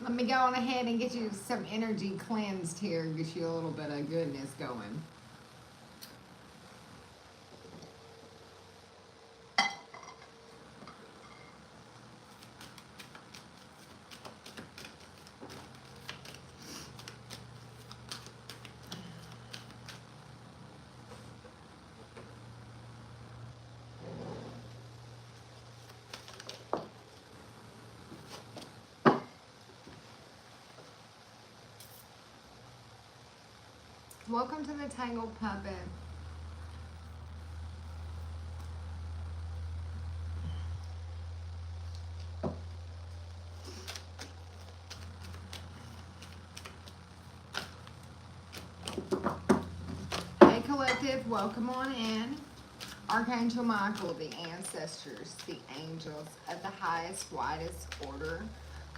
Let me go on ahead and get you some energy cleansed here. Get you a little bit of goodness going. Welcome to the Tangled Puppet. Hey Collective, welcome on in. Archangel Michael, the ancestors, the angels of the highest, widest order,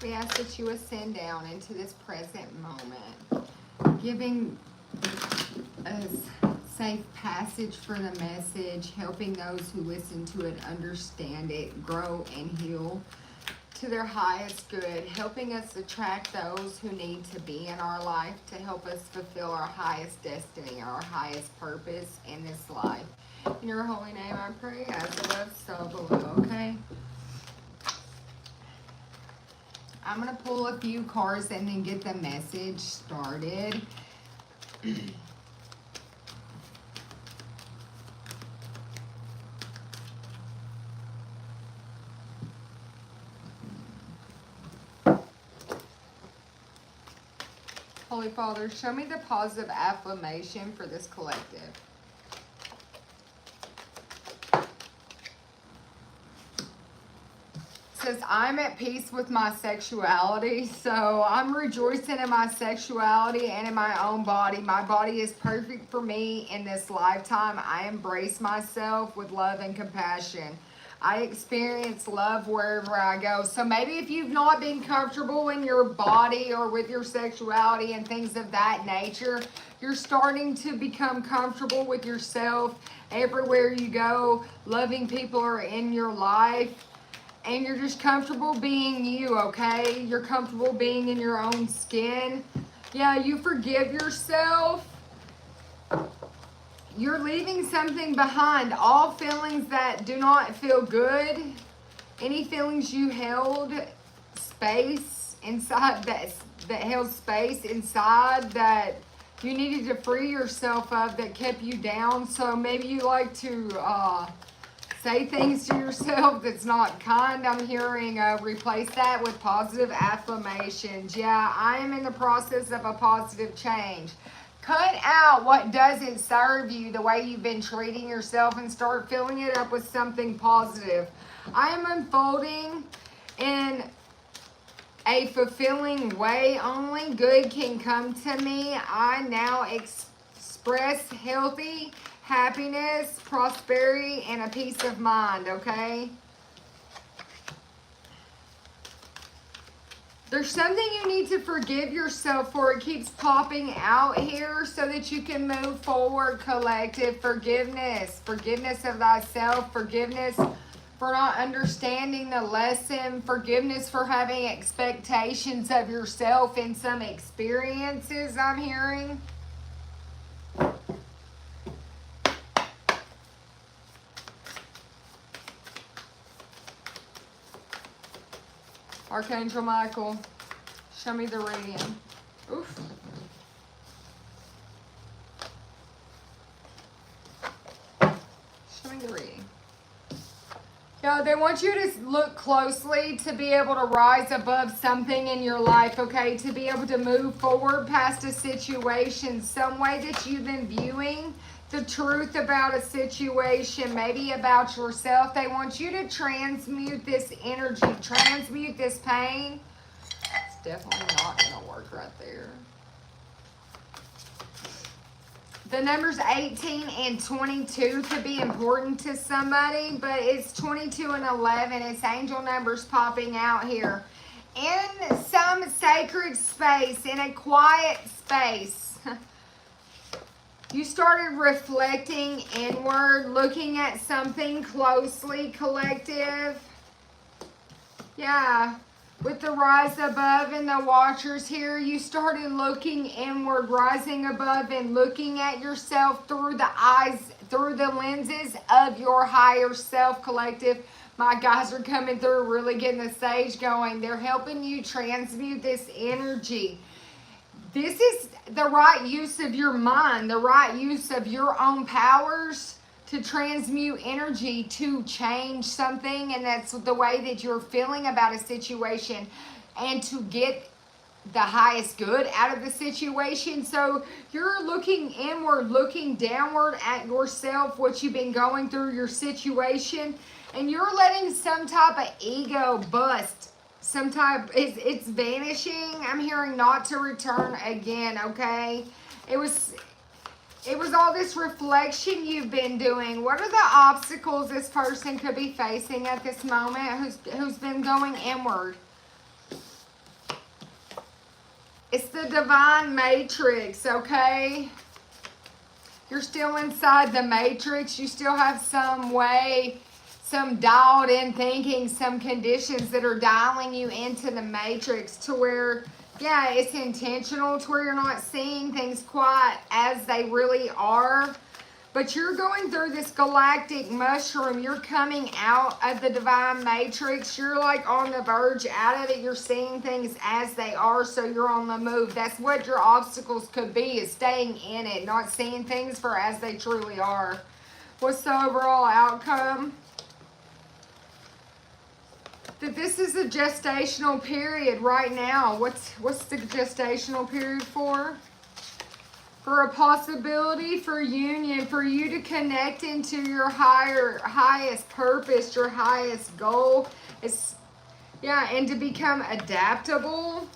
we ask that you ascend down into this present moment, giving us safe passage for the message, helping those who listen to it understand it, grow and heal to their highest good, helping us attract those who need to be in our life to help us fulfill our highest destiny, our highest purpose in this life. In your holy name I pray, as above, so below, okay? I'm going to pull a few cards and then get the message started. Holy Father, show me the positive affirmation for this collective. It says, I'm at peace with my sexuality, so I'm rejoicing in my sexuality and in my own body. My body is perfect for me in this lifetime. I embrace myself with love and compassion. I experience love wherever I go. So maybe if you've not been comfortable in your body or with your sexuality and things of that nature, you're starting to become comfortable with yourself everywhere you go. Loving people are in your life. And you're just comfortable being you, okay? You're comfortable being in your own skin. Yeah, you forgive yourself. You're leaving something behind. All feelings that do not feel good, any feelings you held space inside that held space inside that you needed to free yourself of that kept you down. So maybe you like to say things to yourself that's not kind. I'm hearing replace that with positive affirmations. Yeah, I am in the process of a positive change. Cut out what doesn't serve you, the way you've been treating yourself, and start filling it up with something positive. I am unfolding in a fulfilling way. Only good can come to me. I now express healthy happiness, prosperity, and a peace of mind, okay? There's something you need to forgive yourself for. It keeps popping out here so that you can move forward, collective. Forgiveness. Forgiveness of thyself. Forgiveness for not understanding the lesson. Forgiveness for having expectations of yourself in some experiences, I'm hearing. Archangel Michael, show me the radiant. Oof. Show me the reading. Yeah, they want you to look closely to be able to rise above something in your life, okay? To be able to move forward past a situation, some way that you've been viewing the truth about a situation, maybe about yourself. They want you to transmute this energy, transmute this pain. It's definitely not going to work right there. The numbers 18 and 22 could be important to somebody, but it's 22 and 11. It's angel numbers popping out here. In some sacred space, in a quiet space, you started reflecting inward, looking at something closely, collective. Yeah. With the rise above and the watchers here, you started looking inward, rising above and looking at yourself through the eyes, through the lenses of your higher self, collective. My guys are coming through, really getting the sage going. They're helping you transmute this energy. This is the right use of your mind, the right use of your own powers to transmute energy to change something, and that's the way that you're feeling about a situation, and to get the highest good out of the situation. So you're looking inward, looking downward at yourself, what you've been going through, your situation, and you're letting some type of ego bust. Some type, it's vanishing. I'm hearing not to return again, okay? It was all this reflection you've been doing. What are the obstacles this person could be facing at this moment who's been going inward? It's the divine matrix, okay? You're still inside the matrix. You still have some way, some dialed in thinking, some conditions that are dialing you into the matrix to where, yeah, it's intentional, to where you're not seeing things quite as they really are. But you're going through this galactic mushroom. You're coming out of the divine matrix. You're like on the verge out of it. You're seeing things as they are, so you're on the move. That's what your obstacles could be, is staying in it, not seeing things for as they truly are. What's the overall outcome? That this is a gestational period right now. What's the gestational period for? For a possibility for union, for you to connect into your highest purpose, your highest goal. It's, yeah, and to become adaptable.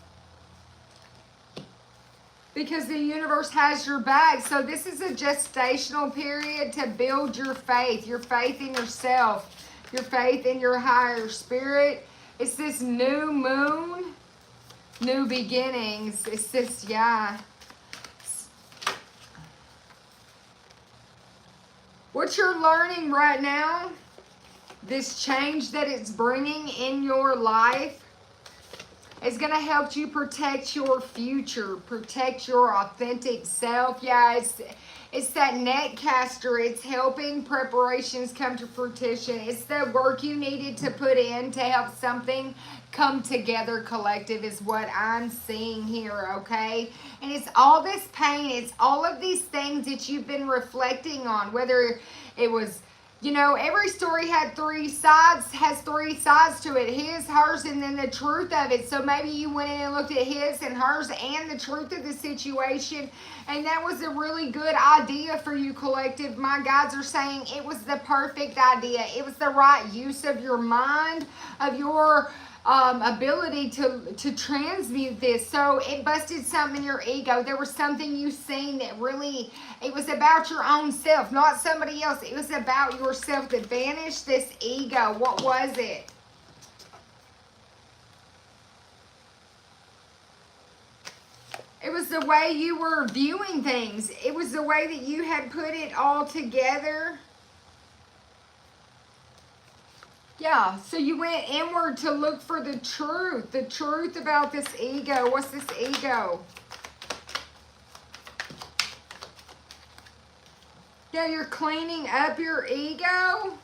Because the universe has your back. So this is a gestational period to build your faith in yourself. Your faith in your higher spirit. It's this new moon, new beginnings. It's this, yeah. What you're learning right now, this change that it's bringing in your life, is going to help you protect your future, protect your authentic self. Yeah, it's that net caster. It's helping preparations come to fruition. It's the work you needed to put in to help something come together, collective, is what I'm seeing here, okay? And it's all this pain. It's all of these things that you've been reflecting on, whether it was, you know, every story has three sides to it. His, hers, and then the truth of it. So maybe you went in and looked at his and hers and the truth of the situation, and that was a really good idea for you, collective. My guides are saying it was the perfect idea. It was the right use of your mind, of your ability to transmute this. So it busted something in your ego. There was something you seen that really, it was about your own self, not somebody else. It was about yourself that banished this ego. What was it? It was the way you were viewing things. It was the way that you had put it all together. Yeah, so you went inward to look for the truth about this ego. What's this ego? Yeah, you're cleaning up your ego.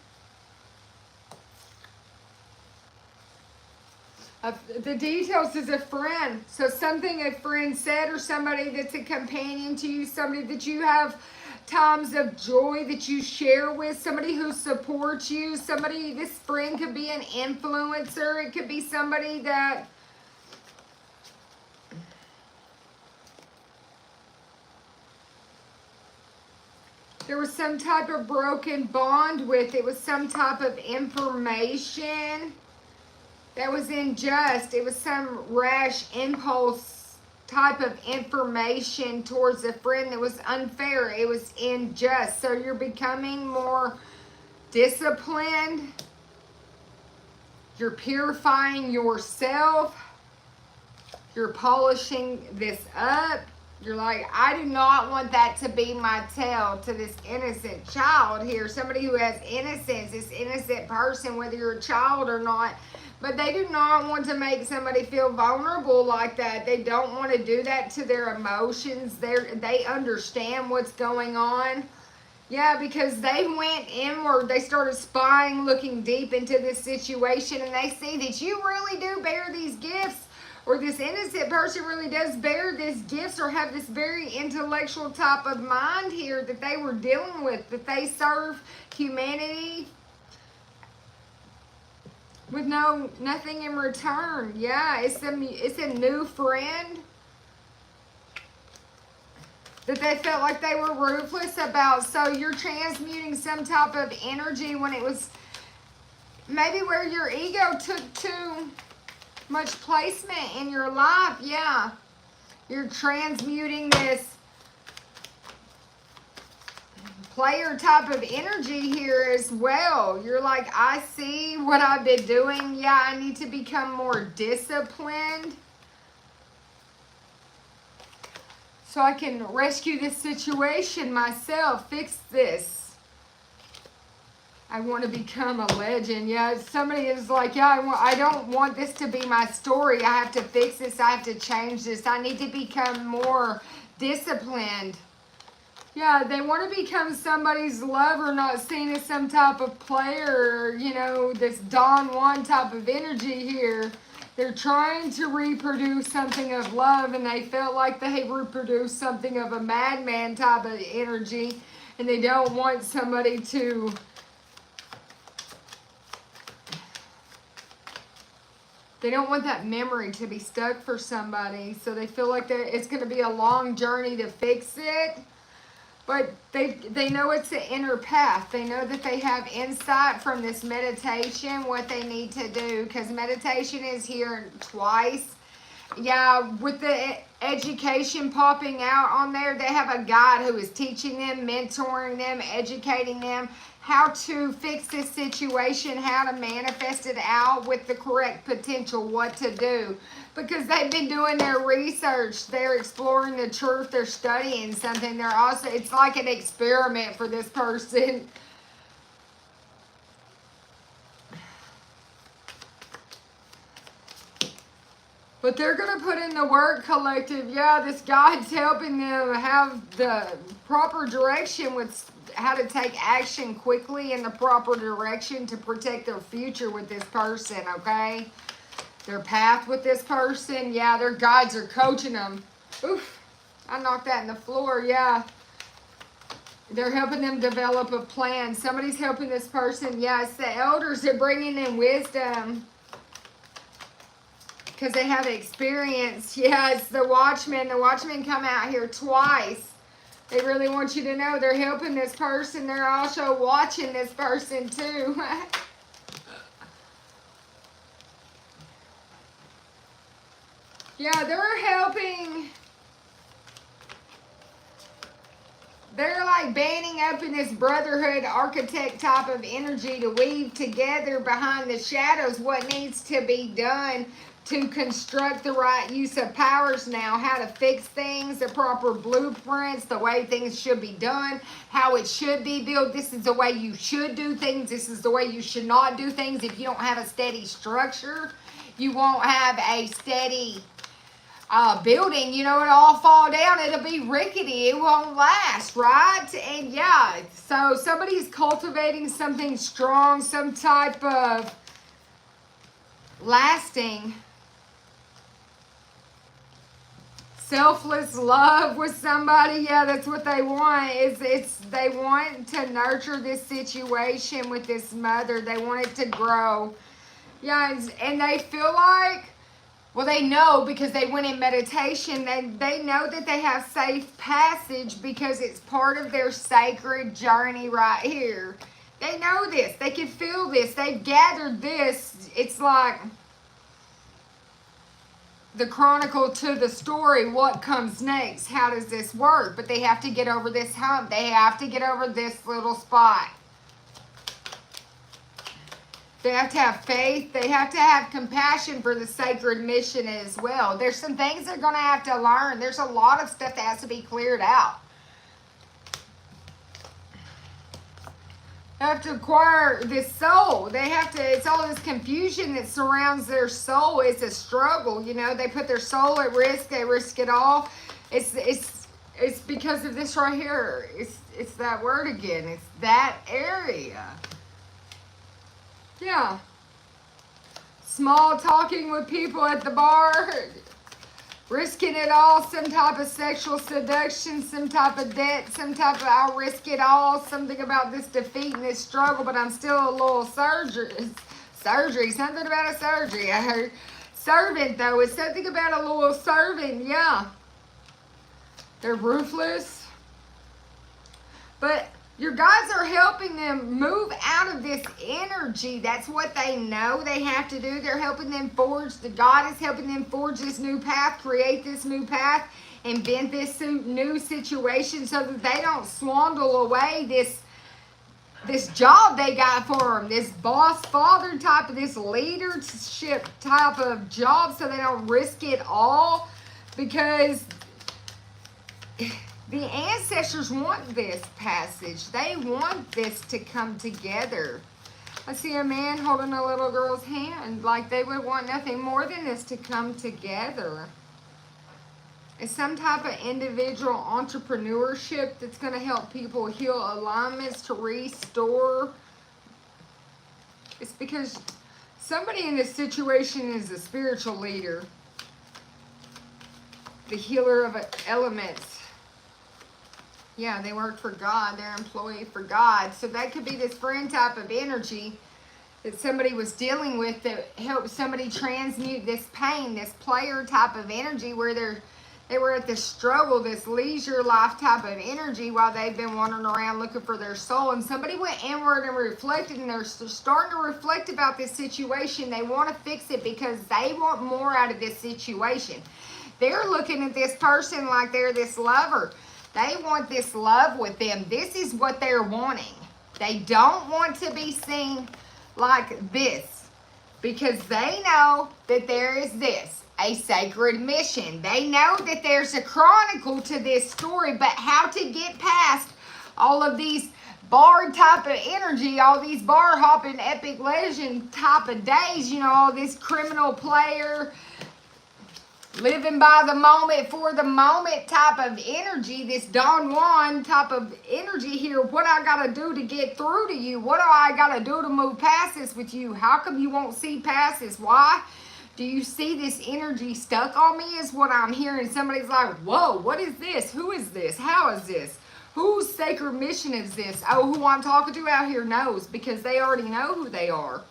The details is a friend. So something a friend said, or somebody that's a companion to you, somebody that you have times of joy that you share with, somebody who supports you, somebody, this friend could be an influencer. It could be somebody that there was some type of broken bond with. It was some type of information that was unjust. It was some rash impulse type of information towards a friend that was unfair. It was unjust. So you're becoming more disciplined. You're purifying yourself. You're polishing this up. You're like, I do not want that to be my tale to this innocent child here. Somebody who has innocence, this innocent person, whether you're a child or not. But they do not want to make somebody feel vulnerable like that. They don't want to do that to their emotions. They understand what's going on. Yeah, because they went inward. They started spying, looking deep into this situation, and they see that you really do bear these gifts, or this innocent person really does bear these gifts, or have this very intellectual type of mind here that they were dealing with, that they serve humanity with nothing in return. Yeah, it's a new friend that they felt like they were ruthless about. So you're transmuting some type of energy when it was maybe where your ego took too much placement in your life. Yeah, you're transmuting this player type of energy here as well. You're like, I see what I've been doing. Yeah, I need to become more disciplined so I can rescue this situation myself, fix this. I want to become a legend. Yeah, somebody is like, yeah, I don't want this to be my story. I have to fix this. I have to change this. I need to become more disciplined. Yeah, they want to become somebody's lover, not seen as some type of player, you know, this Don Juan type of energy here. They're trying to reproduce something of love, and they felt like they reproduced something of a madman type of energy, and they don't want somebody to they don't want that memory to be stuck for somebody, so they feel like it's going to be a long journey to fix it. But they know it's an inner path. They know that they have insight from this meditation, what they need to do, because meditation is here twice. Yeah, with the education popping out on there, they have a guide who is teaching them, mentoring them, educating them how to fix this situation, how to manifest it out with the correct potential, what to do. Because they've been doing their research, they're exploring the truth, they're studying something. They're also, it's like an experiment for this person. But they're going to put in the work, collective. Yeah, this guide's helping them have the proper direction with how to take action quickly in the proper direction to protect their future with this person, okay? Their path with this person. Yeah, their guides are coaching them. Oof, I knocked that in the floor, yeah. They're helping them develop a plan. Somebody's helping this person. Yeah, it's the elders. They're bringing in wisdom because they have experience. Yeah, it's the watchmen. The watchmen come out here twice. They really want you to know they're helping this person. They're also watching this person too. Yeah, they're helping. They're like banding up in this brotherhood architect type of energy to weave together behind the shadows what needs to be done to construct the right use of powers now, how to fix things, the proper blueprints, the way things should be done, how it should be built. This is the way you should do things. This is the way you should not do things. If you don't have a steady structure, you won't have a steady building, you know, it'll all fall down. It'll be rickety. It won't last, right? And yeah, so somebody's cultivating something strong, some type of lasting selfless love with somebody. Yeah, that's what they want. They want to nurture this situation with this mother. They want it to grow. Yeah, and they feel like, well, they know because they went in meditation. They know that they have safe passage because it's part of their sacred journey right here. They know this. They can feel this. They've gathered this. It's like the chronicle to the story. What comes next? How does this work? But they have to get over this hump. They have to get over this little spot. They have to have faith. They have to have compassion for the sacred mission as well. There's some things they're going to have to learn. There's a lot of stuff that has to be cleared out. They have to acquire this soul. They have to, it's all this confusion that surrounds their soul. It's a struggle, you know. They put their soul at risk. They risk it all. It's because of this right here. It's that word again. It's that area. Yeah. Small talking with people at the bar. Risking it all, some type of sexual seduction, some type of debt, some type of I'll risk it all, something about this defeat and this struggle, but I'm still a little surgery, something about a surgery. I heard servant though, it's something about a little servant, yeah. They're ruthless. But your guides are helping them move out of this energy. That's what they know they have to do. They're helping them forge. The God is helping them forge this new path, create this new path, invent this new situation so that they don't swindle away this job they got for them, this boss father type of, this leadership type of job, so they don't risk it all, because the ancestors want this passage. They want this to come together. I see a man holding a little girl's hand, like they would want nothing more than this to come together. It's some type of individual entrepreneurship that's going to help people heal alignments, to restore. It's because somebody in this situation is a spiritual leader, the healer of elements. Yeah, they work for God. They're employee for God. So that could be this friend type of energy that somebody was dealing with that helped somebody transmute this pain, this player type of energy where they were at this struggle, this leisure life type of energy while they've been wandering around looking for their soul. And somebody went inward and reflected, and they're starting to reflect about this situation. They want to fix it because they want more out of this situation. They're looking at this person like they're this lover. They want this love with them. This is what they're wanting. They don't want to be seen like this because they know that there is this, a sacred mission. They know that there's a chronicle to this story, but how to get past all of these bar type of energy, all these bar hopping epic legend type of days, you know, all this criminal player, living by the moment, for the moment type of energy, this Don Juan type of energy here. What I got to do to get through to you? What do I got to do to move past this with you? How come you won't see past this? Why? Do you see this energy stuck on me is what I'm hearing. Somebody's like, whoa, what is this? Who is this? How is this? Whose sacred mission is this? Oh, who I'm talking to out here knows, because they already know who they are.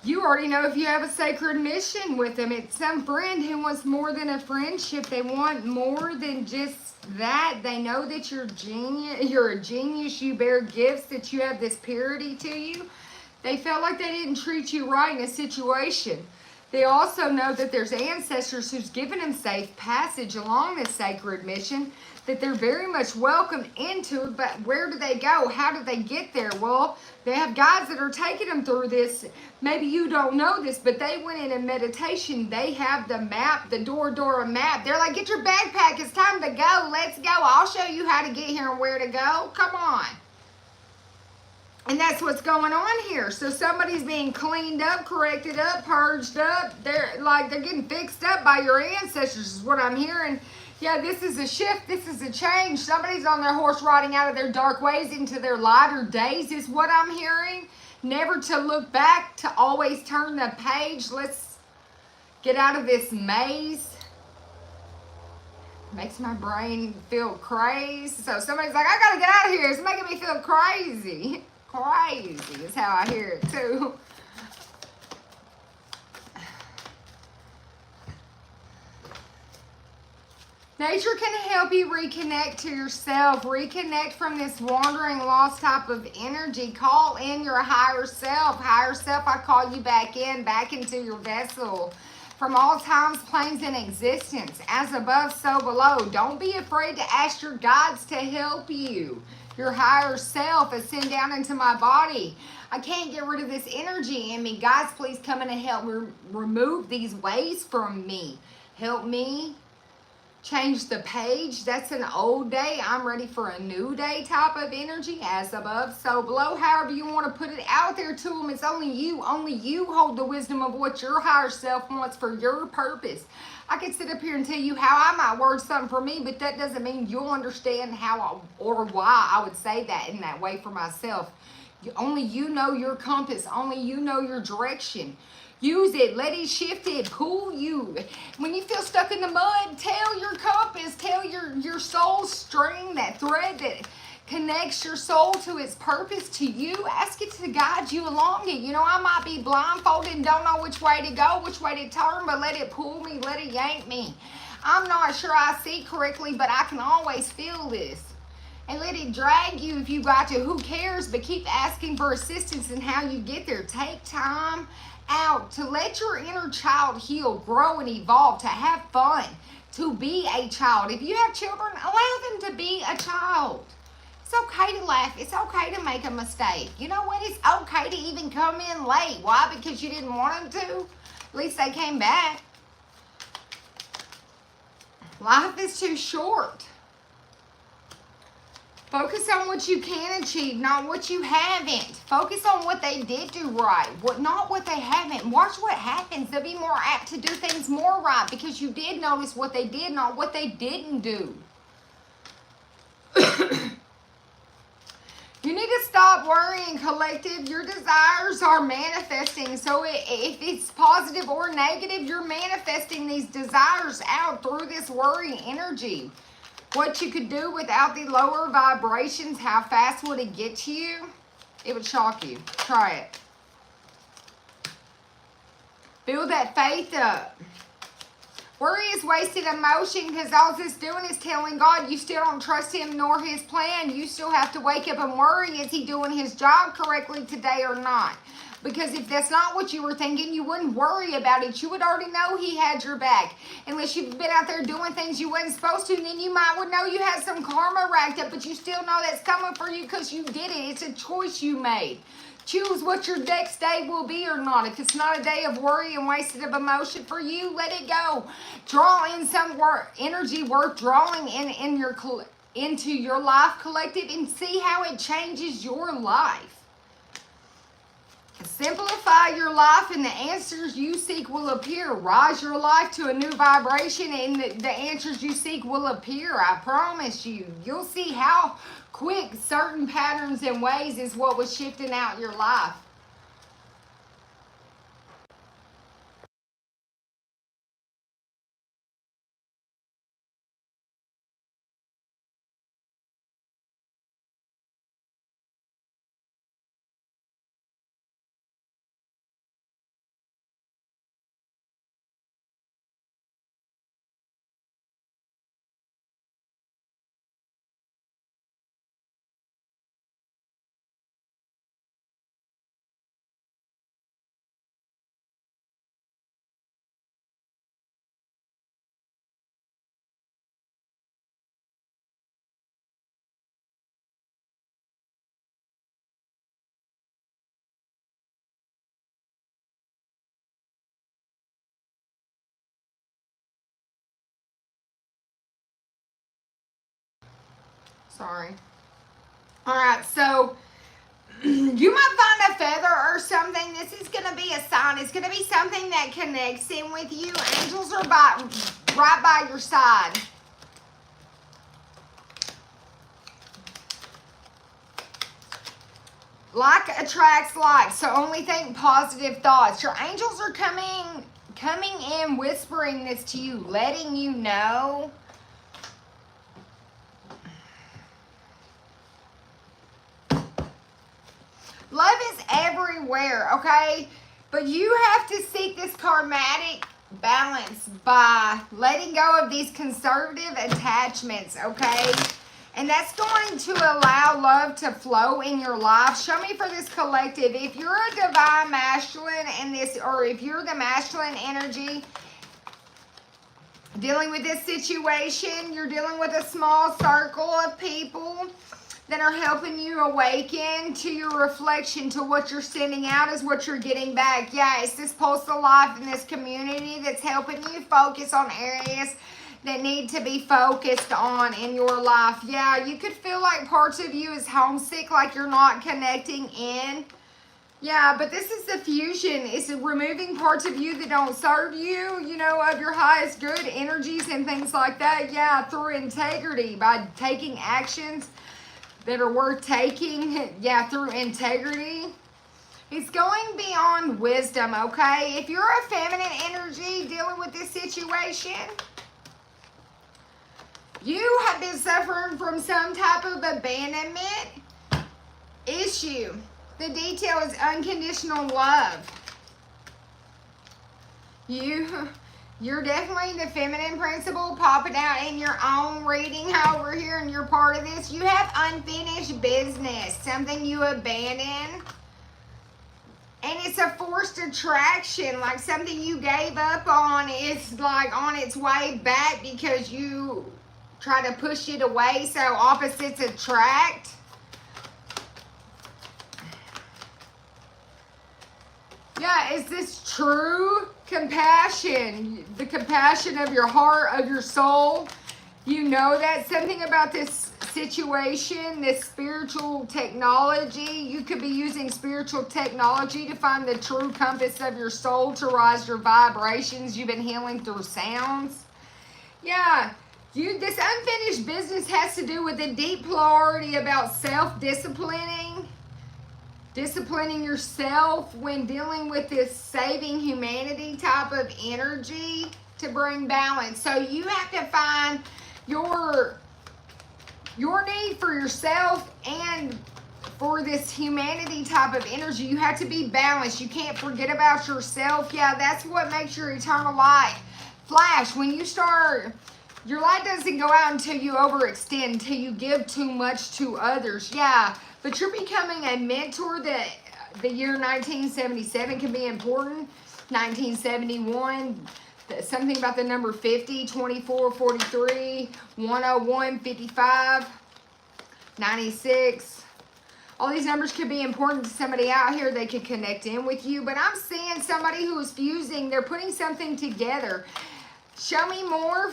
You already know if you have a sacred mission with them. It's some friend who wants more than a friendship. They want more than just that. They know that you're genius. You're a genius. You bear gifts, that you have this purity to you. They felt like they didn't treat you right in a situation. They also know that there's ancestors who's given them safe passage along this sacred mission, that they're very much welcome into it, but where do they go? How do they get there? Well, they have guides that are taking them through this. Maybe you don't know this, but they went in meditation. They have the map, the Dora map. They're like, get your backpack. It's time to go. Let's go. I'll show you how to get here and where to go. Come on. And that's what's going on here. So somebody's being cleaned up, corrected up, purged up. They're getting fixed up by your ancestors is what I'm hearing. Yeah, this is a shift. This is a change. Somebody's on their horse riding out of their dark ways into their lighter days is what I'm hearing. Never to look back, to always turn the page. Let's get out of this maze. Makes my brain feel crazy. So somebody's like, I gotta get out of here. It's making me feel crazy. Crazy is how I hear it too. Nature can help you reconnect to yourself, reconnect from this wandering, lost type of energy. Call in your higher self. Higher self, I call you back into your vessel. From all times, planes in existence, as above, so below. Don't be afraid to ask your guides to help you. Your higher self, ascend down into my body. I can't get rid of this energy in me. Guys, please come in and help me remove these ways from me. Help me change the page. That's an old day. I'm ready for a new day type of energy. As above, so below. However you want to put it out there to them. It's only you. Only you hold the wisdom of what your higher self wants for your purpose. I could sit up here and tell you how I might word something for me, but that doesn't mean you'll understand how or why I would say that in that way for myself. Only you know your compass. Only you know your direction. Use it. Let it shift it. Pull you. When you feel stuck in the mud, tell your compass. Tell your soul string, that thread that connects your soul to its purpose to you. Ask it to guide you along it. You know, I might be blindfolded and don't know which way to go, which way to turn, but let it pull me. Let it yank me. I'm not sure I see correctly, but I can always feel this. And let it drag you if you got to. Who cares? But keep asking for assistance in how you get there. Take time out to let your inner child heal, grow, and evolve, to have fun, to be a child. If you have children, allow them to be a child. It's okay to laugh. It's okay to make a mistake. You know what? It's okay to even come in late. Why? Because you didn't want them to? At least they came back. Life is too short. Focus on what you can achieve, not what you haven't. Focus on what they did do right, not what they haven't. Watch what happens. They'll be more apt to do things more right because you did notice what they did, not what they didn't do. You need to stop worrying, collective. Your desires are manifesting. So if it's positive or negative, you're manifesting these desires out through this worry energy. What you could do without the lower vibrations, how fast would it get to you? It would shock you. Try it. Build that faith up. Worry is wasted emotion because all it's doing is telling God you still don't trust him nor his plan. You still have to wake up and worry, is he doing his job correctly today or not? Because if that's not what you were thinking, you wouldn't worry about it. You would already know he had your back. Unless you've been out there doing things you wasn't supposed to, and then you would know you had some karma racked up, but you still know that's coming for you because you did it. It's a choice you made. Choose what your next day will be or not. If it's not a day of worry and wasted of emotion for you, let it go. Draw in some energy worth drawing into your life, collective, and see how it changes your life. Simplify your life and the answers you seek will appear. Rise your life to a new vibration and the answers you seek will appear. I promise you. You'll see how quick certain patterns and ways is what was shifting out your life. Sorry. All right, so you might find a feather or something. This is going to be a sign. It's going to be something that connects in with you. Angels are right by your side. Like attracts like, so only think positive thoughts. Your angels are coming in, whispering this to you, letting you know love is everywhere, okay? But you have to seek this karmatic balance by letting go of these conservative attachments, okay? And that's going to allow love to flow in your life. Show me for this collective. If you're a divine masculine in this, or if you're the masculine energy dealing with this situation, you're dealing with a small circle of people that are helping you awaken to your reflection, to what you're sending out is what you're getting back. Yeah, it's this pulse of life in this community that's helping you focus on areas that need to be focused on in your life. Yeah, you could feel like parts of you is homesick, like you're not connecting in. Yeah, but this is the fusion. It's removing parts of you that don't serve you, you know, of your highest good energies and things like that. Yeah, through integrity, by taking actions that are worth taking. Yeah, through integrity. It's going beyond wisdom, okay? If you're a feminine energy dealing with this situation, you have been suffering from some type of abandonment issue. The detail is unconditional love. You're definitely the feminine principle popping out in your own reading over here, and you're part of this. You have unfinished business, something you abandoned. And it's a forced attraction, like something you gave up on is like on its way back because you try to push it away, so opposites attract. Yeah, is this true compassion? The compassion of your heart, of your soul. You know that something about this situation, this spiritual technology. You could be using spiritual technology to find the true compass of your soul, to rise your vibrations. You've been healing through sounds. Yeah, this unfinished business has to do with a deep polarity about self-disciplining. Disciplining yourself when dealing with this saving humanity type of energy to bring balance. So you have to find your need for yourself and for this humanity type of energy. You have to be balanced. You can't forget about yourself. Yeah, that's what makes your eternal light flash. When you start, your light doesn't go out until you overextend, until you give too much to others. Yeah. But you're becoming a mentor. That the year 1977 can be important. 1971, something about the number 50, 24, 43, 101, 55, 96. All these numbers could be important to somebody out here. They could connect in with you. But I'm seeing somebody who is fusing. They're putting something together. Show me more.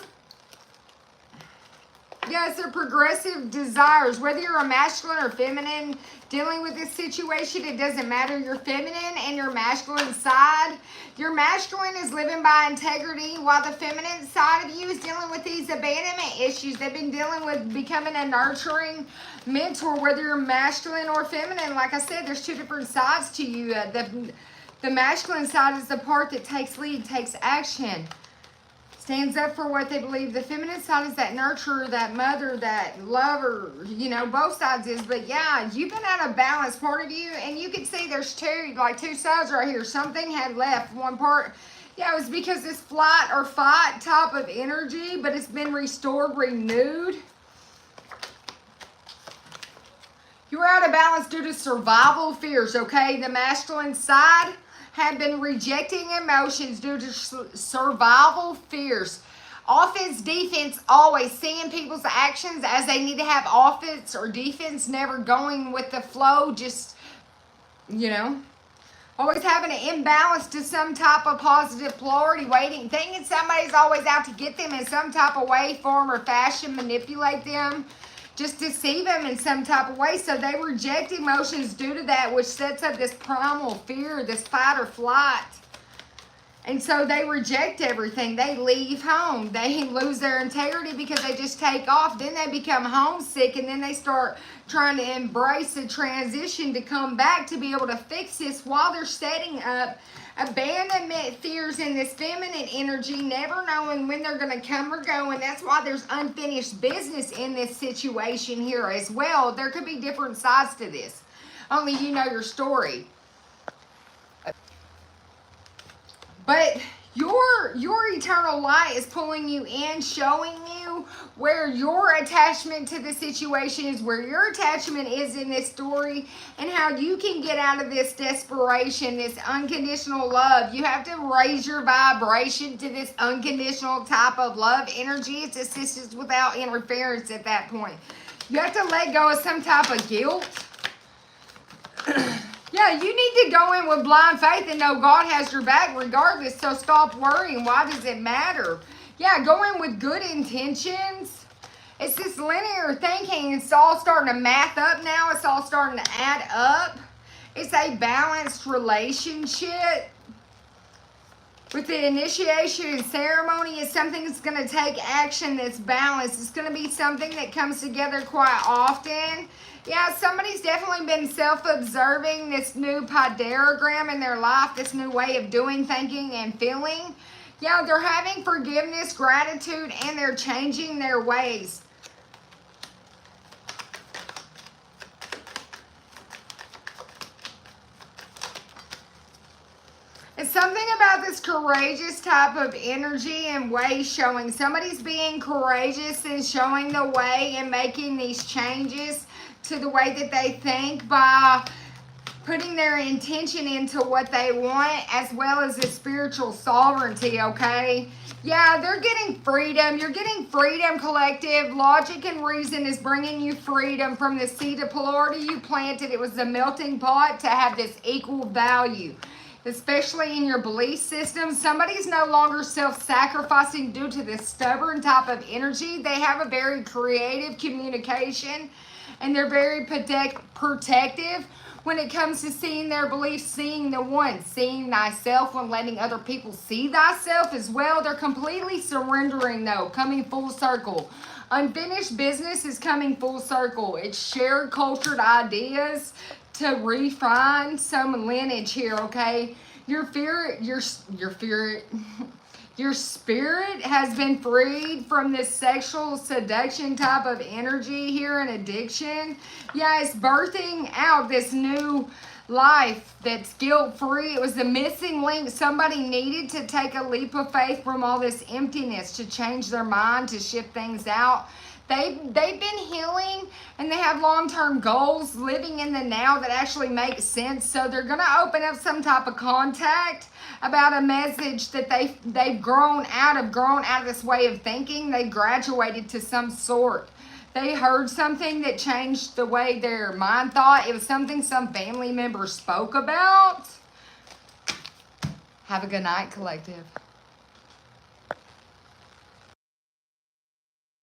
Yes, they're progressive desires. Whether you're a masculine or feminine dealing with this situation, it doesn't matter. You're feminine and your masculine side. Your masculine is living by integrity, while the feminine side of you is dealing with these abandonment issues. They've been dealing with becoming a nurturing mentor, whether you're masculine or feminine. Like I said, there's two different sides to you. The masculine side is the part that takes lead, takes action, stands up for what they believe. The feminine side is that nurturer, that mother, that lover, you know, both sides is. But yeah, you've been out of balance, part of you, and you can see there's two sides right here. Something had left one part. Yeah, it was because this flight or fight type of energy, but it's been restored, renewed. You're out of balance due to survival fears, okay? The masculine side have been rejecting emotions due to survival fears. Offense, defense, always seeing people's actions as they need to have offense or defense, never going with the flow, just, you know, always having an imbalance to some type of positive polarity, waiting, thinking somebody's always out to get them in some type of way, form, or fashion, manipulate them, just deceive them in some type of way. So they reject emotions due to that, which sets up this primal fear, this fight or flight. And so they reject everything. They leave home. They lose their integrity because they just take off. Then they become homesick, and then they start trying to embrace the transition to come back to be able to fix this while they're setting up abandonment fears in this feminine energy, never knowing when they're going to come or go. And that's why there's unfinished business in this situation here as well. There could be different sides to this. Only you know your story. But your eternal light is pulling you in, showing you where your attachment to the situation is, where your attachment is in this story, and how you can get out of this desperation, this unconditional love. You have to raise your vibration to this unconditional type of love energy. It's assistance without interference at that point. You have to let go of some type of guilt. Yeah, you need to go in with blind faith and know God has your back regardless. So stop worrying. Why does it matter? Yeah, go in with good intentions. It's this linear thinking. It's all starting to math up now. It's all starting to add up. It's a balanced relationship. With the initiation and ceremony, it's something that's going to take action that's balanced. It's going to be something that comes together quite often. Yeah, somebody's definitely been self-observing this new padarogram in their life, this new way of doing, thinking, and feeling. Yeah, they're having forgiveness, gratitude, and they're changing their ways. It's something about this courageous type of energy and way showing. Somebody's being courageous and showing the way and making these changes to the way that they think by putting their intention into what they want, as well as the spiritual sovereignty, okay? Yeah, they're getting freedom. You're getting freedom, collective. Logic and reason is bringing you freedom from the seed of polarity you planted. It was the melting pot to have this equal value, especially in your belief system. Somebody's no longer self-sacrificing due to this stubborn type of energy. They have a very creative communication, and they're very protective when it comes to seeing their beliefs, seeing the one, seeing thyself, and letting other people see thyself as well. They're completely surrendering, though, coming full circle. Unfinished business is coming full circle. It's shared cultured ideas to refine some lineage here, okay? Your spirit has been freed from this sexual seduction type of energy here and addiction. Yeah, it's birthing out this new life that's guilt-free. It was the missing link. Somebody needed to take a leap of faith from all this emptiness to change their mind, to shift things out. They've been healing, and they have long-term goals, living in the now that actually makes sense. So they're going to open up some type of contact about a message that they've grown out of this way of thinking. They graduated to some sort. They heard something that changed the way their mind thought. It was something some family member spoke about. Have a good night, collective.